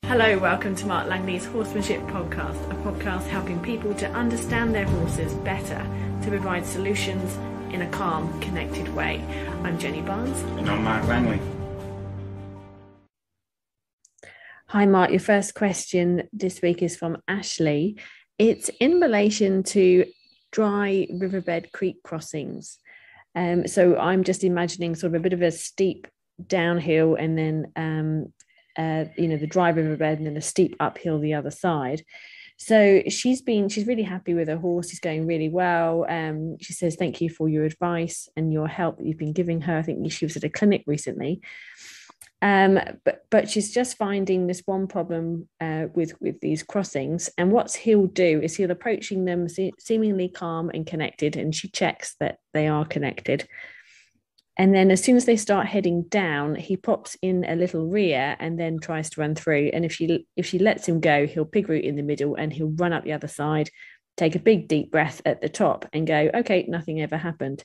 Hello, welcome to Mark Langley's Horsemanship Podcast, a podcast helping people to understand their horses better, to provide solutions in a calm, connected way. I'm Jenny Barnes. And I'm Mark Langley. Hi Mark, your first question this week is from Ashley. It's in relation to dry riverbed creek crossings. So I'm just imagining sort of a bit of a steep downhill and then the dry riverbed and then a steep uphill the other side. So she's really happy with her horse. He's going really well. She says, thank you for your advice and your help that you've been giving her. I think she was at a clinic recently. But she's just finding this one problem with these crossings. And what he'll do is he'll approaching them seemingly calm and connected, and she checks that they are connected. And then as soon as they start heading down, he pops in a little rear and then tries to run through. And if she lets him go, he'll pig root in the middle and he'll run up the other side, take a big deep breath at the top and go, okay, nothing ever happened.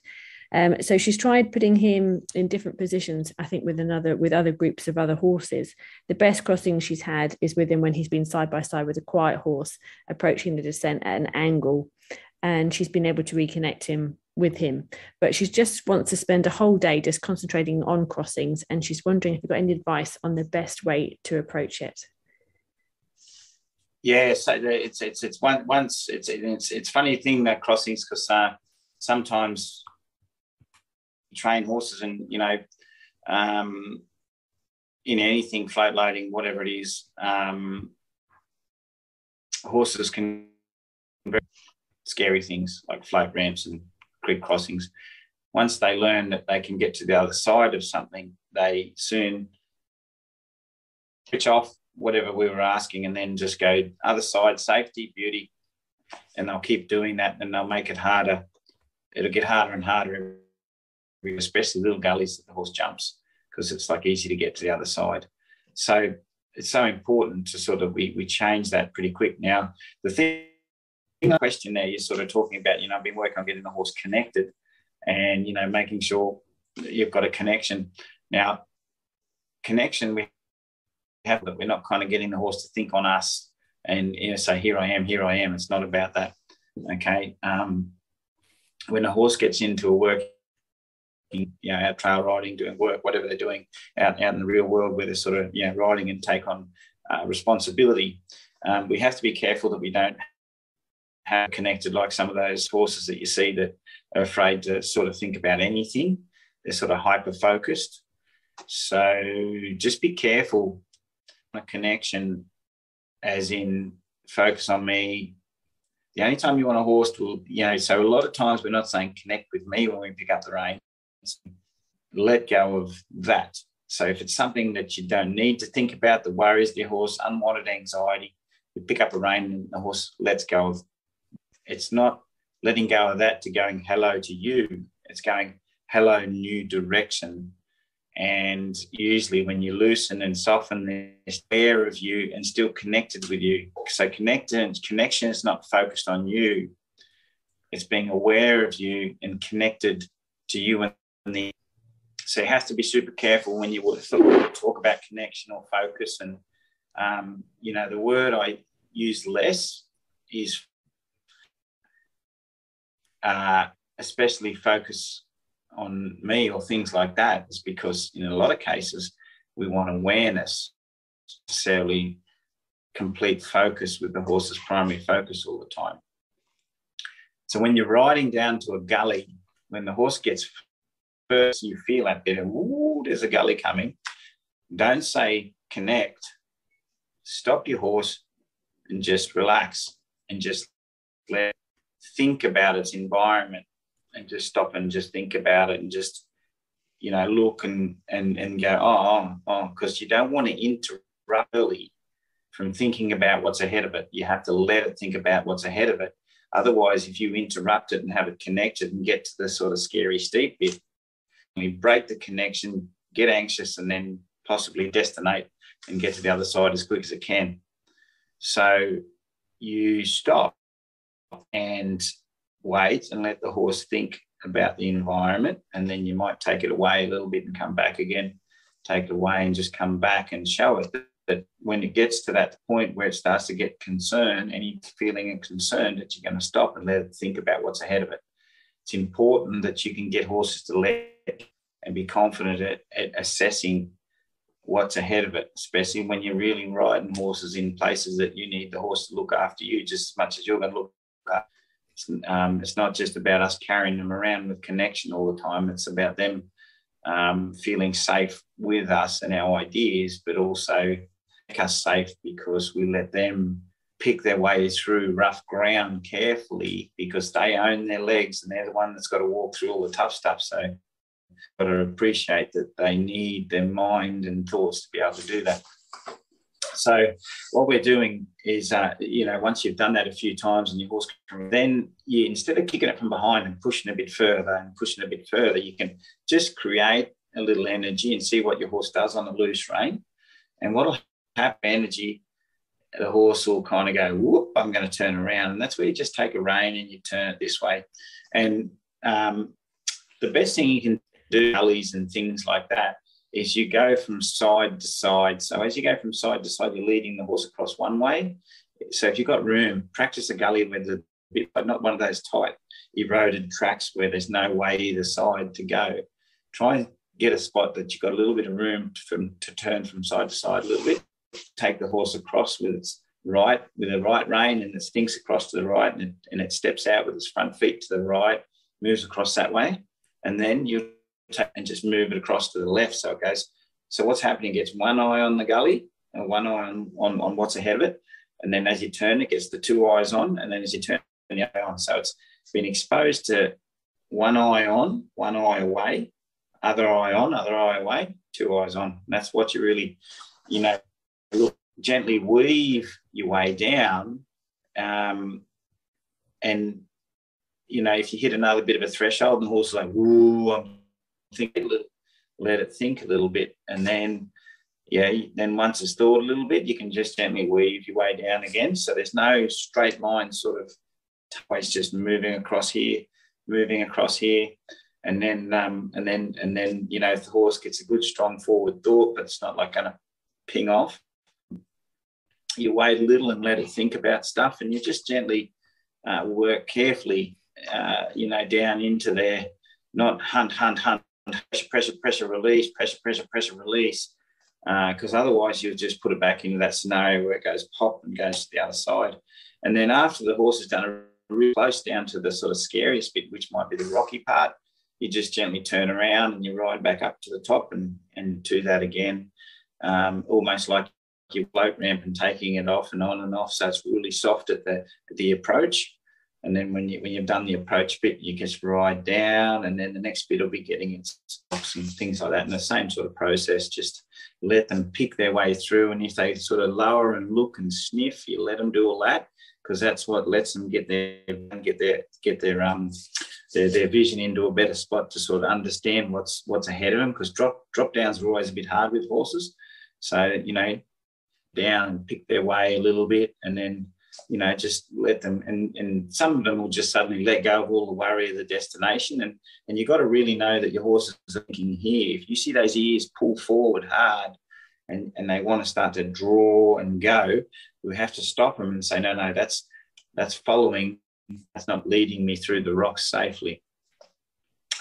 So she's tried putting him in different positions, I think with other groups of other horses. The best crossing she's had is with him when he's been side by side with a quiet horse approaching the descent at an angle. And she's been able to reconnect him with him, but she just wants to spend a whole day just concentrating on crossings, and she's wondering if you've got any advice on the best way to approach it. Yeah, so it's funny thing that crossings, because sometimes you train horses and in anything, float loading, whatever it is, horses can do scary things like float ramps and creek crossings. Once they learn that they can get to the other side of something, they soon switch off whatever we were asking and then just go other side, safety, beauty, and they'll keep doing that and they'll make it harder. It'll get harder and harder, especially little gullies that the horse jumps, because it's like easy to get to the other side. So it's so important to sort of, we change that pretty quick. Now, the question there, you're sort of talking about, I've been working on getting the horse connected and, making sure you've got a connection. Now, connection, we have that we're not kind of getting the horse to think on us and, say, here I am. It's not about that. Okay. When a horse gets into a work, out trail riding, doing work, whatever they're doing out in the real world where they're sort of, riding and take on responsibility, we have to be careful that we don't have connected like some of those horses that you see that are afraid to sort of think about anything. They're sort of hyper-focused. So just be careful on a connection, as in focus on me. The only time you want a horse to, so a lot of times we're not saying connect with me when we pick up the rein. Let go of that. So if it's something that you don't need to think about, the worries of your horse, unwanted anxiety, you pick up a rein and the horse lets go of. It's not letting go of that to going hello to you. It's going hello, new direction. And usually when you loosen and soften, they're aware of you and still connected with you. So connection is not focused on you. It's being aware of you and connected to you. So you have to be super careful when you talk about connection or focus. And, the word I use less is especially focus on me or things like that, is because in a lot of cases we want awareness, necessarily complete focus with the horse's primary focus all the time. So when you're riding down to a gully, when the horse gets first, you feel out there, ooh, there's a gully coming. Don't say connect. Stop your horse and just relax and just think about its environment and just stop and just think about it and just, look and go, because you don't want to interrupt early from thinking about what's ahead of it. You have to let it think about what's ahead of it. Otherwise, if you interrupt it and have it connected and get to the sort of scary steep bit, you break the connection, get anxious, and then possibly destinate and get to the other side as quick as it can. So you stop and wait and let the horse think about the environment, and then you might take it away a little bit and come back again, take it away and just come back and show it that that when it gets to that point where it starts to get concerned, any feeling and concern, that you're going to stop and let it think about what's ahead of it. It's important that you can get horses to let and be confident at assessing what's ahead of it, especially when you're really riding horses in places that you need the horse to look after you just as much as you're going to look after. It's not just about us carrying them around with connection all the time. It's about them feeling safe with us and our ideas, but also make us safe because we let them pick their way through rough ground carefully, because they own their legs and they're the one that's got to walk through all the tough stuff. So got to appreciate that they need their mind and thoughts to be able to do that. So what we're doing is, once you've done that a few times and your horse, then you, instead of kicking it from behind and pushing a bit further, you can just create a little energy and see what your horse does on a loose rein. And what will happen, energy, the horse will kind of go, whoop, I'm going to turn around. And that's where you just take a rein and you turn it this way. And the best thing you can do, gullies and things like that, is you go from side to side. So as you go from side to side, you're leading the horse across one way. So if you've got room, practice a gully with a bit, but not one of those tight, eroded tracks where there's no way either side to go. Try and get a spot that you've got a little bit of room to turn from side to side a little bit. Take the horse across with the right rein, and it stinks across to the right, and it steps out with its front feet to the right, moves across that way, and then you take and just move it across to the left. So it goes. So what's happening? It gets one eye on the gully and one eye on what's ahead of it, and then as you turn, it gets the two eyes on, and then as you turn, the other eye on. So it's been exposed to one eye on, one eye away, other eye on, other eye away, two eyes on. And that's what you really, gently weave your way down. And, if you hit another bit of a threshold and the horse is like, woo, I'm thinking a little, let it think a little bit. And then, then once it's thawed a little bit, you can just gently weave your way down again. So there's no straight line sort of ways, just moving across here. And then, if the horse gets a good, strong forward thought, but it's not like going to ping off, you wait a little and let it think about stuff, and you just gently work carefully, down into there, not hunt, pressure, release, because otherwise you'll just put it back into that scenario where it goes pop and goes to the other side. And then after the horse has done a really close down to the sort of scariest bit, which might be the rocky part, you just gently turn around and you ride back up to the top and do that again, almost like your float ramp and taking it off and on and off. So it's really soft at the approach. And then when you've done the approach bit, you just ride down, and then the next bit will be getting its box and things like that. And the same sort of process, just let them pick their way through. And if they sort of lower and look and sniff, you let them do all that, because that's what lets them get their vision into a better spot to sort of understand what's ahead of them. Because drop downs are always a bit hard with horses. So, down and pick their way a little bit, and then, just let them, and some of them will just suddenly let go of all the worry of the destination. And you've got to really know that your horse is thinking here. If you see those ears pull forward hard and they want to start to draw and go, we have to stop them and say, no, that's following, that's not leading me through the rocks safely.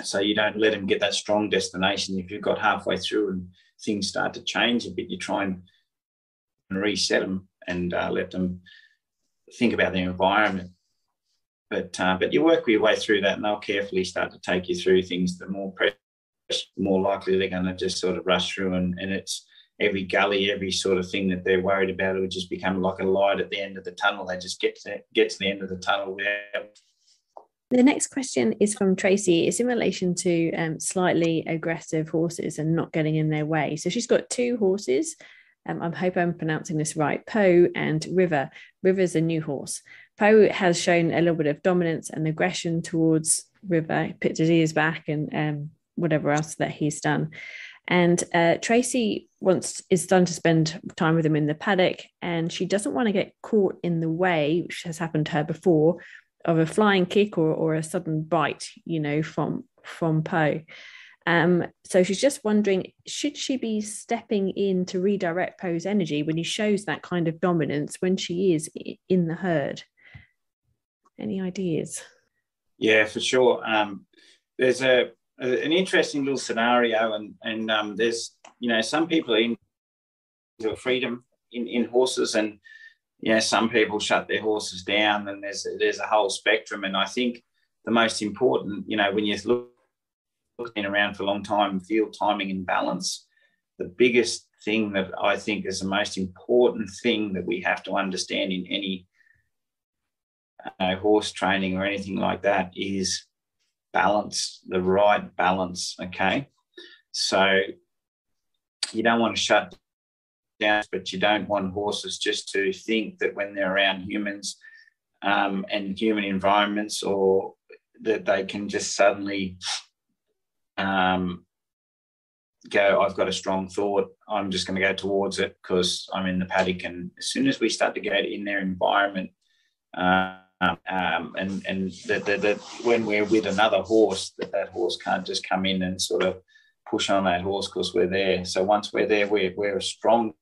So you don't let them get that strong destination. If you've got halfway through and things start to change a bit, you try and reset them and let them think about their environment. But you work your way through that, and they'll carefully start to take you through things. The more likely they're going to just sort of rush through, and it's every gully, every sort of thing that they're worried about, it would just become like a light at the end of the tunnel. They just get to the end of the tunnel without. The next question is from Tracy. It's in relation to slightly aggressive horses and not getting in their way. So she's got two horses. I hope I'm pronouncing this right, Poe and River. River's a new horse. Poe has shown a little bit of dominance and aggression towards River. He picked his ears back and whatever else that he's done. And Tracy is done to spend time with him in the paddock, and she doesn't want to get caught in the way, which has happened to her before, of a flying kick or a sudden bite, from Poe. So she's just wondering, should she be stepping in to redirect Poe's energy when he shows that kind of dominance when she is in the herd? Any ideas? Yeah, for sure. There's an interesting little scenario, and there's, some people are into freedom in horses, and some people shut their horses down, and there's a whole spectrum. And I think the most important, when you're looking around for a long time, field timing and balance, the biggest thing that I think is the most important thing that we have to understand in any horse training or anything like that is balance, the right balance. Okay, so you don't want to shut down, but you don't want horses just to think that when they're around humans and human environments, or that they can just suddenly go, I've got a strong thought, I'm just going to go towards it because I'm in the paddock. And as soon as we start to get in their environment, and that when we're with another horse, that horse can't just come in and sort of push on that horse because we're there. So once we're there, we're stronger.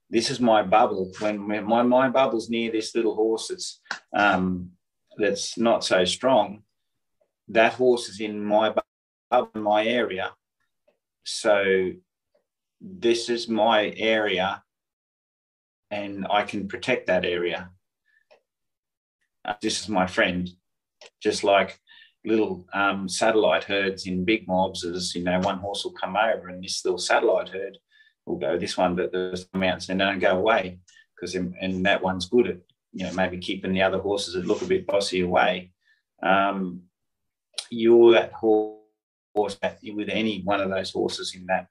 This is my bubble. When my bubble's near this little horse that's not so strong, that horse is in my bubble, in my area. So this is my area, and I can protect that area. This is my friend. Just like little satellite herds in big mobs, as one horse will come over, and this little satellite herd will go, this one, but there's some out, and don't go away, because and that one's good at maybe keeping the other horses that look a bit bossy away. You're that horse with any one of those horses in that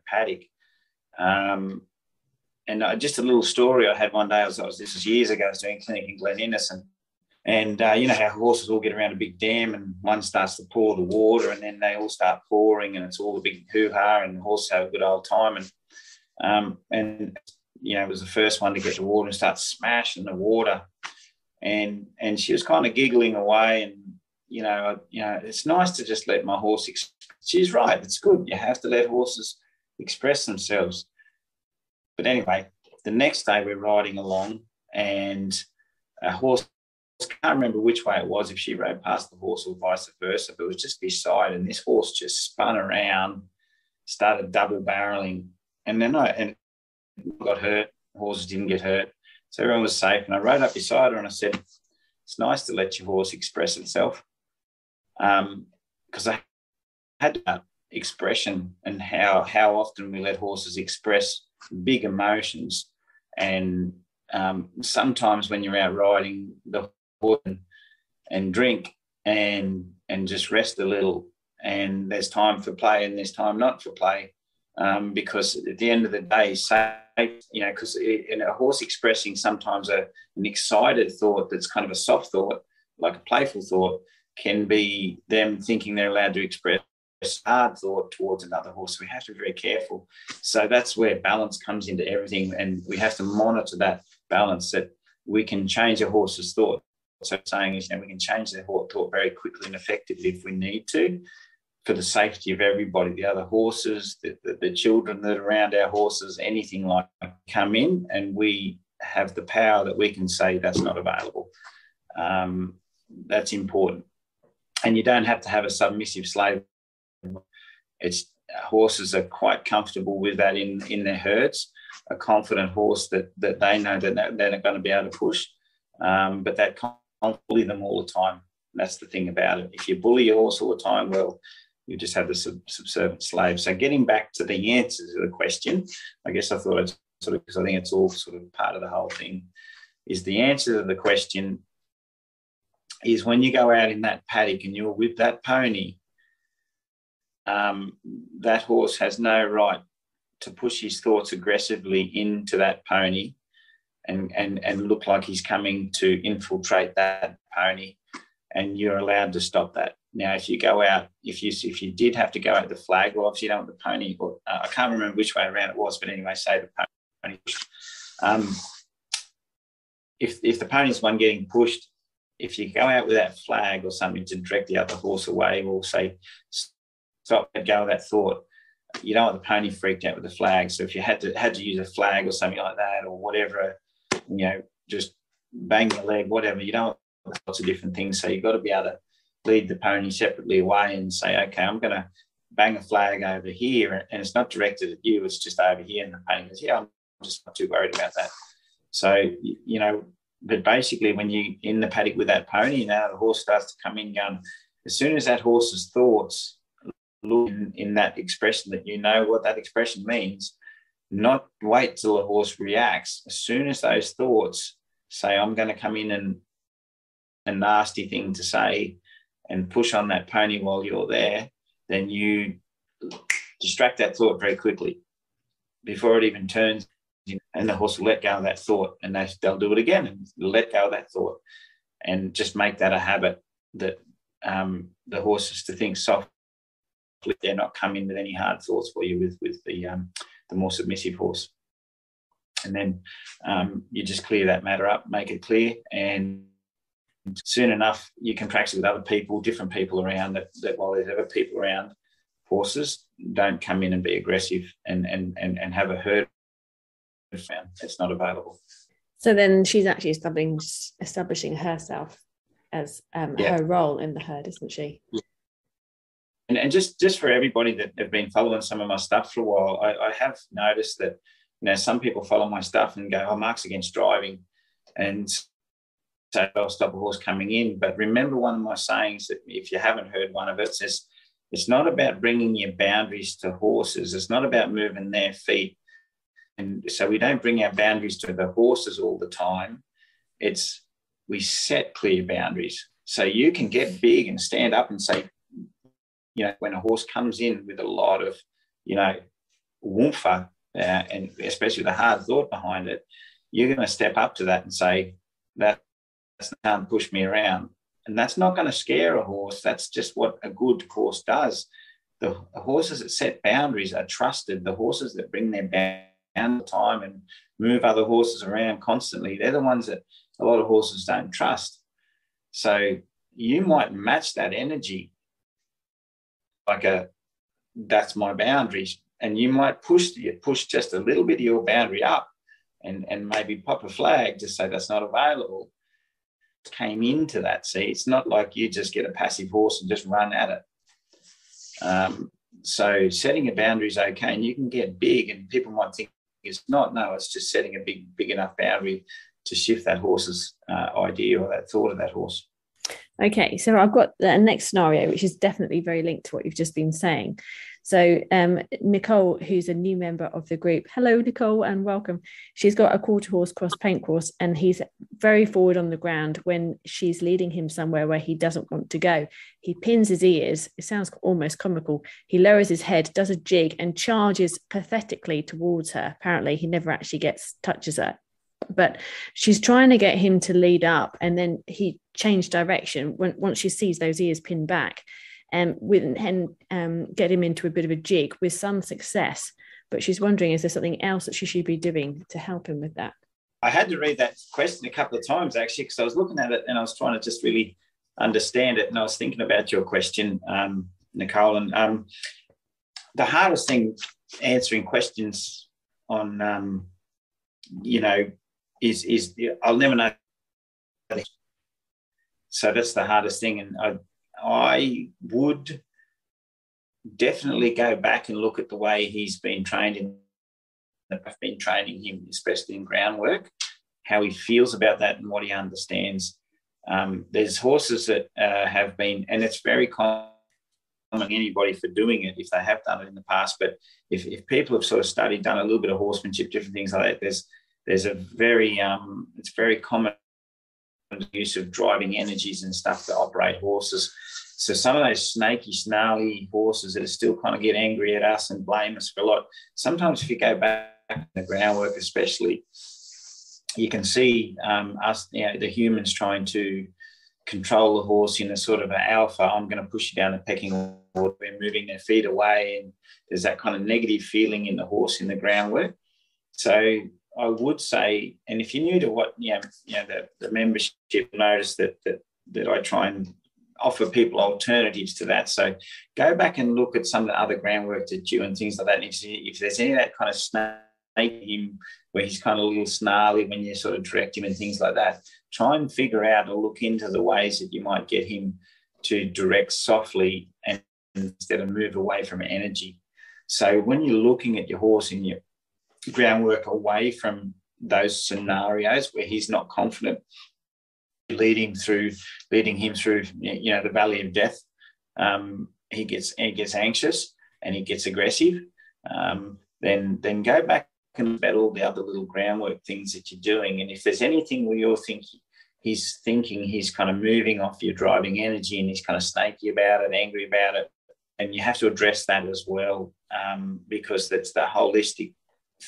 paddock. And just a little story I had one day. This was years ago. I was doing clinic in Glen Innes, and how horses all get around a big dam, and one starts to pour the water, and then they all start pouring, and it's all a big hoo-ha, and the horses have a good old time. And it was the first one to get the water and start smashing the water, and she was kind of giggling away, and it's nice to just let my horse she's right, it's good, you have to let horses express themselves. But anyway, the next day we're riding along, and a horse, I can't remember which way it was, if she rode past the horse or vice versa, but it was just beside, and this horse just spun around, started double barreling, and then I got hurt. The horses didn't get hurt, so everyone was safe. And I rode up beside her and I said, it's nice to let your horse express itself, because I had that expression, and how often we let horses express big emotions. And sometimes when you're out riding the horse and drink and just rest a little, and there's time for play and there's time not for play, because at the end of the day, because in a horse expressing sometimes an excited thought that's kind of a soft thought, like a playful thought, can be them thinking they're allowed to express hard thought towards another horse. So we have to be very careful. So that's where balance comes into everything, and we have to monitor that balance, that we can change a horse's thought. So saying is, we can change their thought very quickly and effectively if we need to, for the safety of everybody, the other horses, the children that are around our horses, anything like that come in, and we have the power that we can say that's not available. That's important. And you don't have to have a submissive slave. Horses are quite comfortable with that in their herds, a confident horse that they know that they're not going to be able to push, but that can't bully them all the time. That's the thing about it. If you bully your horse all the time, well, you just have the subservient slave. So getting back to the answers to the question, I guess I thought I'd because I think it's all sort of part of the whole thing, is the answer to the question is, when you go out in that paddock and you're with that pony, that horse has no right to push his thoughts aggressively into that pony and look like he's coming to infiltrate that pony, and you're allowed to stop that. Now, if you go out, if you did have to go out the flag, well, obviously you don't want the pony, or I can't remember which way around it was, but anyway, say the pony. If the pony's one getting pushed, if you go out with that flag or something to direct the other horse away, or say stop, let go of that thought. You don't want the pony freaked out with the flag. So if you had to use a flag or something like that, or whatever, just bang the leg, whatever, you don't want lots of different things. So you've got to be able to lead the pony separately away and say, okay, I'm going to bang a flag over here, and it's not directed at you, it's just over here. And the pony goes, yeah, I'm just not too worried about that. So, but basically when you're in the paddock with that pony, now the horse starts to come in going, as soon as that horse's thoughts look in that expression, that what that expression means, not wait till the horse reacts. As soon as those thoughts say, I'm going to come in and a nasty thing to say and push on that pony while you're there, then you distract that thought very quickly before it even turns, and the horse will let go of that thought, and they'll do it again and let go of that thought, and just make that a habit that the horse is to think softly. They're not coming with any hard thoughts for you with the more submissive horse. And then you just clear that matter up, make it clear, and soon enough you can practice with other people, different people around, that while there's other people around, horses don't come in and be aggressive and have a herd. It's not available. So then she's actually establishing herself as her role in the herd, isn't she? Yeah. And just for everybody that have been following some of my stuff for a while, I have noticed that some people follow my stuff and go, oh, Mark's against driving, and so I'll stop a horse coming in. But remember one of my sayings, that if you haven't heard one of it, says it's not about bringing your boundaries to horses. It's not about moving their feet. And so we don't bring our boundaries to the horses all the time. We set clear boundaries. So you can get big and stand up and say, when a horse comes in with a lot of, woomfa, and especially the hard thought behind it, you're going to step up to that and say, that can't push me around. And that's not going to scare a horse. That's just what a good horse does. The horses that set boundaries are trusted. The horses that bring their boundaries all the time and move other horses around constantly, they're the ones that a lot of horses don't trust. So you might match that energy like that's my boundaries, and you might push just a little bit of your boundary up and maybe pop a flag to say that's not available. Came into that. See, it's not like you just get a passive horse and just run at it. So setting a boundary is okay, and you can get big, and people might think it's not. No, it's just setting a big enough boundary to shift that horse's idea or that thought of that horse. Okay, so I've got the next scenario, which is definitely very linked to what you've just been saying. So Nicole, who's a new member of the group, hello Nicole and welcome. She's got a quarter horse cross paint course, and he's very forward on the ground when she's leading him somewhere where he doesn't want to go. He pins his ears, it sounds almost comical. He lowers his head, does a jig and charges pathetically towards her. Apparently he never actually touches her. But she's trying to get him to lead up, and then he changed direction once she sees those ears pinned back, and get him into a bit of a jig with some success. But she's wondering, is there something else that she should be doing to help him with that? I had to read that question a couple of times actually, because I was looking at it and I was trying to just really understand it, and I was thinking about your question, Nicole. And the hardest thing answering questions on is I'll never know. So that's the hardest thing. And I would definitely go back and look at the way he's been trained I've been training him, especially in groundwork, how he feels about that and what he understands. There's horses that have been, and it's very common anybody for doing it if they have done it in the past, but if people have sort of studied, done a little bit of horsemanship, different things like that, there's a very it's very common use of driving energies and stuff to operate horses. So some of those snaky, snarly horses that are still kind of get angry at us and blame us for a lot, sometimes if you go back to the groundwork especially, you can see us, the humans trying to control the horse in a sort of an alpha, I'm going to push you down the pecking order, we're moving their feet away, and there's that kind of negative feeling in the horse in the groundwork. So I would say, and if you're new to what, the membership, notice that I try and offer people alternatives to that. So go back and look at some of the other groundwork that you and things like that. And if there's any of that kind of snake him where he's kind of a little snarly when you sort of direct him and things like that, try and figure out or look into the ways that you might get him to direct softly and instead of move away from energy. So when you're looking at your horse and your groundwork away from those scenarios where he's not confident, leading him through, the valley of death, he gets anxious and he gets aggressive. Then go back and look at all the other little groundwork things that you're doing. And if there's anything where you're thinking he's kind of moving off your driving energy and he's kind of snaky about it, angry about it, and you have to address that as well, because that's the holistic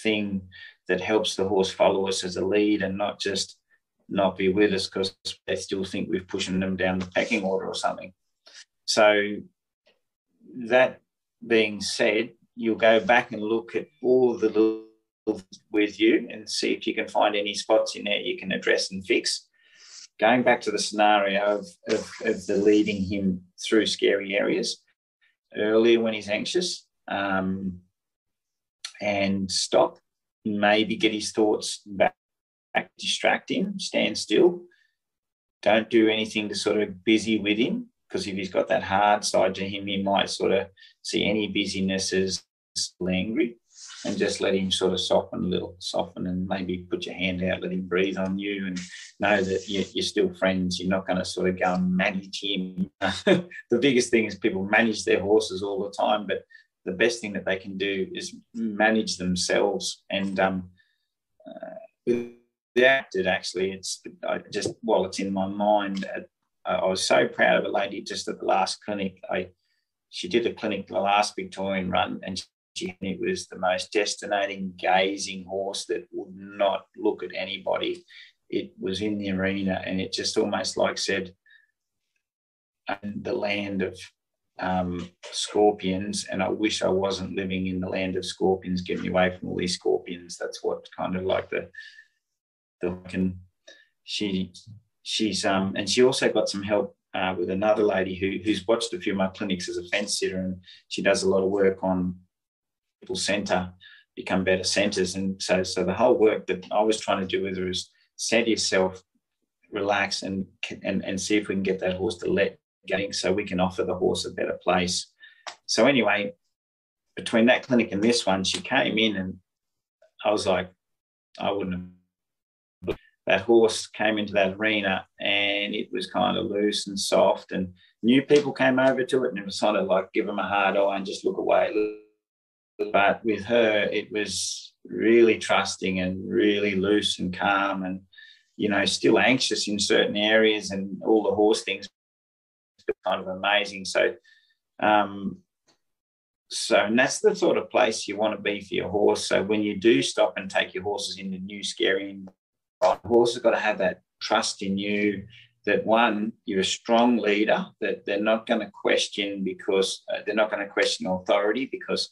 thing that helps the horse follow us as a lead and not just not be with us because they still think we're pushing them down the pecking order or something. So that being said, you'll go back and look at all the little with you and see if you can find any spots in there you can address and fix. Going back to the scenario of the leading him through scary areas earlier when he's anxious, and stop, maybe get his thoughts back, distract him, stand still. Don't do anything to sort of busy with him, because if he's got that hard side to him, he might sort of see any busyness as angry, and just let him sort of soften and maybe put your hand out, let him breathe on you and know that you're still friends. You're not going to sort of go and manage him. The biggest thing is people manage their horses all the time, but the best thing that they can do is manage themselves. And without it, actually, it's just while it's in my mind, I was so proud of a lady just at the last clinic. She did a clinic the last Victorian run, and it was the most destinating, gazing horse that would not look at anybody. It was in the arena, and it just almost like said, the land of scorpions, and I wish I wasn't living in the land of scorpions. Get me away from all these scorpions. That's what kind of like she's and she also got some help with another lady who's watched a few of my clinics as a fence sitter, and she does a lot of work on people center, become better centers. And so the whole work that I was trying to do with her is center yourself, relax, and see if we can get that horse to let go, so we can offer the horse a better place. So anyway, between that clinic and this one, she came in and I was like, I wouldn't have. That horse came into that arena and it was kind of loose and soft, and new people came over to it and it was sort of like give them a hard eye and just look away. But with her, it was really trusting and really loose and calm, and, still anxious in certain areas, and all the horse things were kind of amazing. So, and that's the sort of place you want to be for your horse. So when you do stop and take your horses into new scary, the horse has got to have that trust in you that, one, you're a strong leader, that they're not going to question because they're not going to question authority, because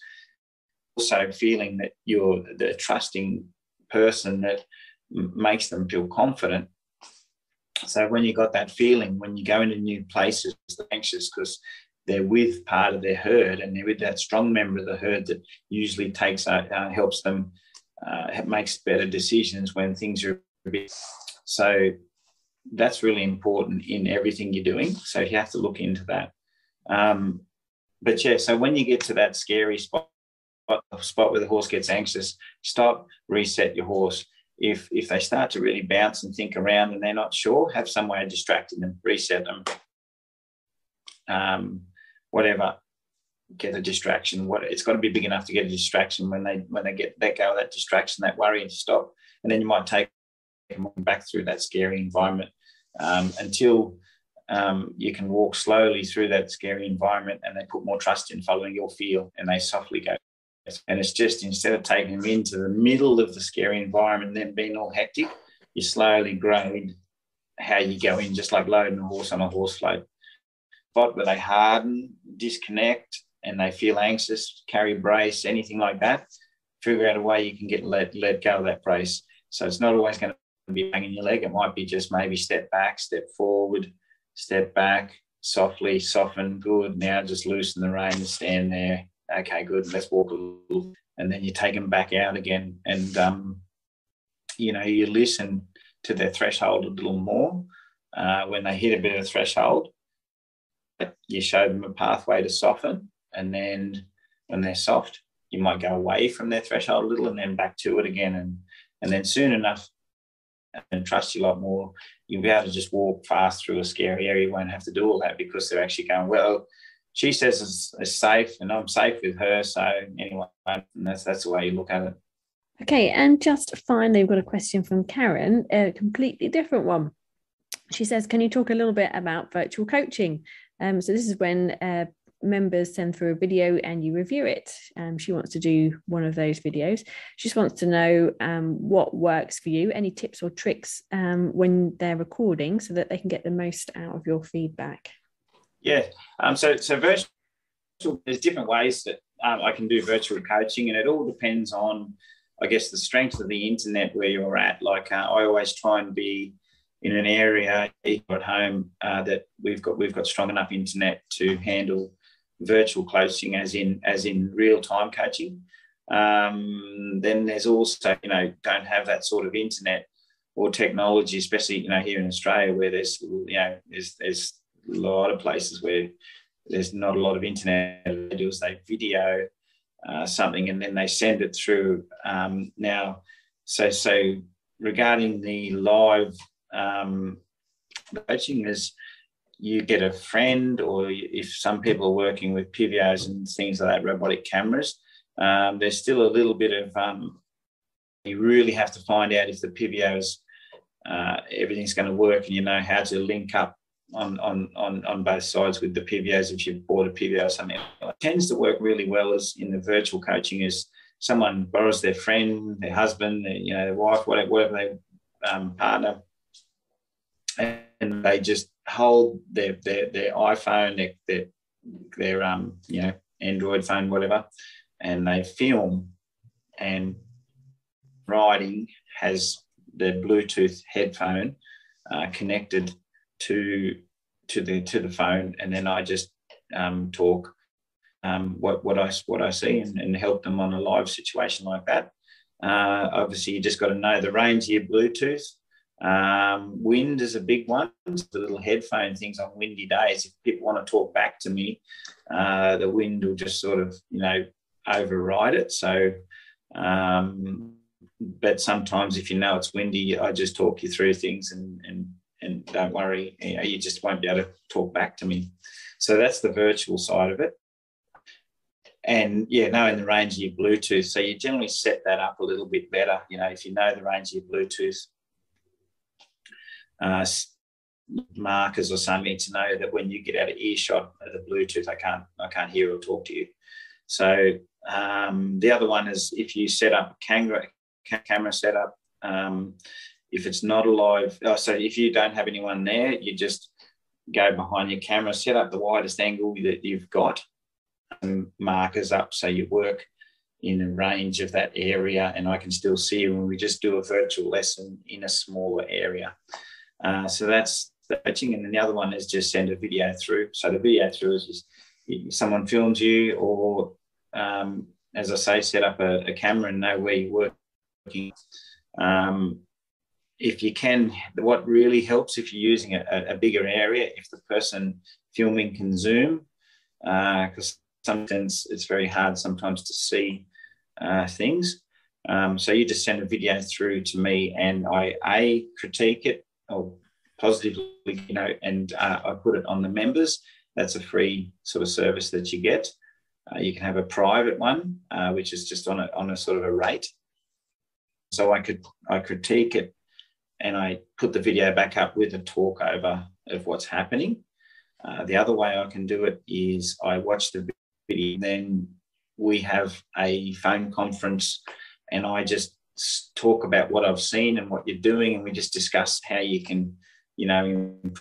also feeling that you're the trusting person that makes them feel confident. So when you got that feeling, when you go into new places, they're anxious because they're with part of their herd, and they're with that strong member of the herd that usually helps them, makes better decisions when things are a bit. So that's really important in everything you're doing. So you have to look into that. But yeah, so when you get to that scary spot where the horse gets anxious, stop, reset your horse. If they start to really bounce and think around and they're not sure, have some way of distracting them, reset them. Whatever, get a distraction. It's got to be big enough to get a distraction. When they get let go of that distraction, that worry, and stop, and then you might take them back through that scary environment until you can walk slowly through that scary environment, and they put more trust in following your feel, and they softly go. And it's just, instead of taking them into the middle of the scary environment and then being all hectic, you slowly grade how you go in, just like loading a horse on a horse float. Spot where they harden, disconnect, and they feel anxious, carry brace, anything like that, figure out a way you can get let go of that brace. So it's not always going to be banging your leg. It might be just maybe step back, step forward, step back, softly, soften, good. Now just loosen the rein and stand there. Okay, good. Let's walk a little. And then you take them back out again. And, you listen to their threshold a little more. When they hit a bit of a threshold, you show them a pathway to soften. And then when they're soft, you might go away from their threshold a little and then back to it again. And then soon enough, and trust you a lot more, you'll be able to just walk fast through a scary area. You won't have to do all that because they're actually going, well, she says it's safe and I'm safe with her. So anyway, and that's the way you look at it. Okay, and just finally, we've got a question from Karen, a completely different one. She says, can you talk a little bit about virtual coaching? So this is when members send through a video and you review it. She wants to do one of those videos. She just wants to know what works for you, any tips or tricks when they're recording so that they can get the most out of your feedback. Yeah, so virtual, there's different ways that I can do virtual coaching, and it all depends on, I guess, the strength of the internet where you're at. Like I always try and be in an area at home that we've got strong enough internet to handle virtual coaching, as in real time coaching. Then there's also, don't have that sort of internet or technology, especially here in Australia where there's there's a lot of places where there's not a lot of internet. They do is they video something and then they send it through. Now, so regarding the live coaching, is you get a friend, or if some people are working with PVOs and things like that, robotic cameras, there's still a little bit of you really have to find out if the PVOs everything's going to work, and how to link up on both sides with the PVOs if you've bought a PVO or something. It tends to work really well as in the virtual coaching is someone borrows their friend, their husband, their wife, whatever they partner, and they just hold their iPhone, their Android phone, whatever, and they film, and riding has the Bluetooth headphone connected to the phone, and then I just talk what I see and help them on a live situation like that. Obviously, you just got to know the range of your Bluetooth. Wind is a big one. The little headphone things on windy days, if people want to talk back to me, the wind will just sort of override it. So but sometimes if it's windy, I just talk you through things and don't worry, you just won't be able to talk back to me. So that's the virtual side of it. And knowing the range of your Bluetooth, so you generally set that up a little bit better. If you know the range of your Bluetooth markers or something, to know that when you get out of earshot of the Bluetooth, I can't hear or talk to you. So the other one is if you set up a camera setup, if it's not a live, so if you don't have anyone there, you just go behind your camera, set up the widest angle that you've got, markers up so you work in a range of that area, and I can still see you when we just do a virtual lesson in a smaller area. So that's the coaching. And then the other one is just send a video through. So the video through is just someone films you, or as I say, set up a camera and know where you're working. If you can, what really helps if you're using a bigger area, if the person filming can zoom, because sometimes it's very hard sometimes to see things. So you just send a video through to me, and I critique it or positively, and I put it on the members. That's a free sort of service that you get. You can have a private one, which is just on a sort of a rate. So I critique it, and I put the video back up with a talk over of what's happening. The other way I can do it is I watch the video, and then we have a phone conference, and I just talk about what I've seen and what you're doing, and we just discuss how you can,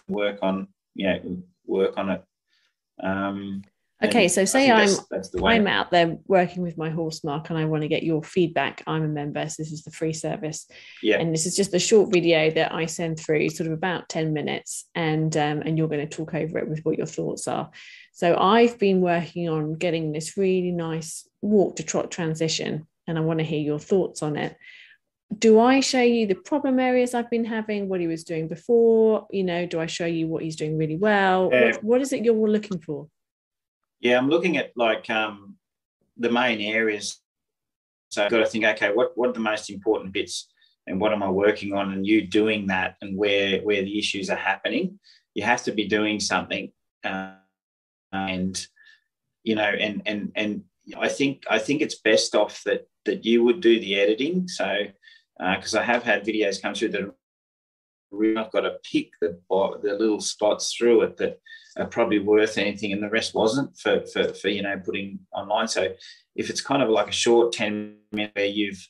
work on it. Okay, so say that's the way. I'm out there working with my horse, Mark, and I want to get your feedback. I'm a member, so this is the free service. Yeah. And this is just a short video that I send through, sort of about 10 minutes, and you're going to talk over it with what your thoughts are. So I've been working on getting this really nice walk to trot transition, and I want to hear your thoughts on it. Do I show you the problem areas I've been having, what he was doing before? You know, do I show you what he's doing really well? What is it you're looking for? Yeah, I'm looking at like the main areas. So I've got to think, okay, what are the most important bits and what am I working on? And you doing that and where the issues are happening. You have to be doing something. And you know, and I think it's best off that you would do the editing. So because I have had videos come through that I've got to pick the little spots through it that are probably worth anything, and the rest wasn't for you know, putting online. So if it's kind of like a short 10-minute where you've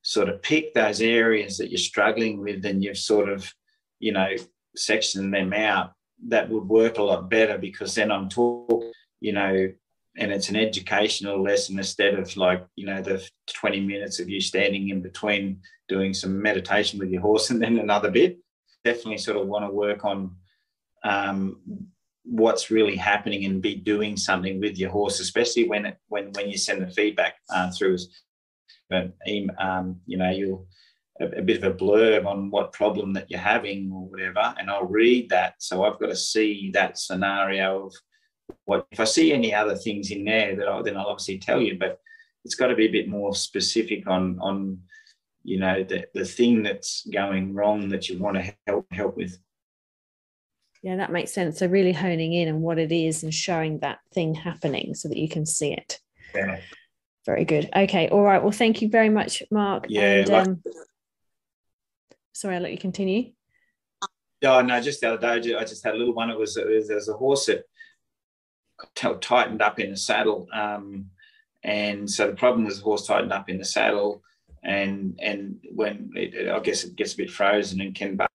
sort of picked those areas that you're struggling with and you've sort of, you know, sectioned them out, that would work a lot better, because then I'm talking, you know, and it's an educational lesson instead of like, you know, the 20 minutes of you standing in between doing some meditation with your horse and then another bit. Definitely sort of want to work on what's really happening and be doing something with your horse, especially when you send the feedback through. But you know, you'll a bit of a blurb on what problem that you're having or whatever, and I'll read that. So I've got to see that scenario of what. If I see any other things in there, then I'll obviously tell you. But it's got to be a bit more specific on you know, the thing that's going wrong that you want to help with. Yeah, that makes sense. So really honing in on what it is and showing that thing happening so that you can see it. Yeah. Very good. Okay. All right. Well, thank you very much, Mark. Yeah. And, sorry, I'll let you continue. Oh, no, just the other day, I just had a little one. There's a horse that got tightened up in the saddle. And so the problem was the horse tightened up in the saddle, and when I guess it gets a bit frozen and can buck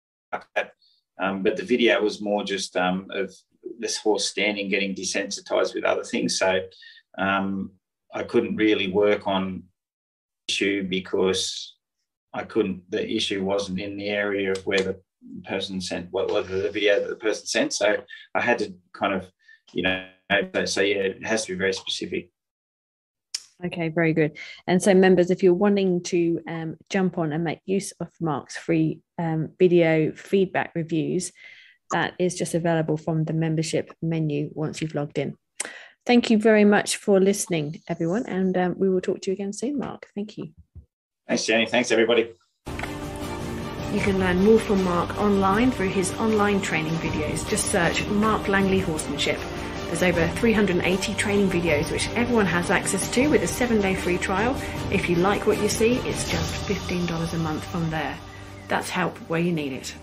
that. But the video was more just of this horse standing, getting desensitized with other things. So I couldn't really work on the issue because the issue wasn't in the area of where the person sent, the video that the person sent. So I had to kind of, you know, so yeah, it has to be very specific. Okay, very good. And so members, if you're wanting to jump on and make use of Mark's free video feedback reviews, that is just available from the membership menu once you've logged in. Thank you very much for listening, everyone. And we will talk to you again soon, Mark. Thank you. Thanks, Jenny. Thanks, everybody. You can learn more from Mark online through his online training videos. Just search Mark Langley Horsemanship. There's over 380 training videos which everyone has access to with a 7-day free trial. If you like what you see, it's just $15 a month from there. That's help where you need it.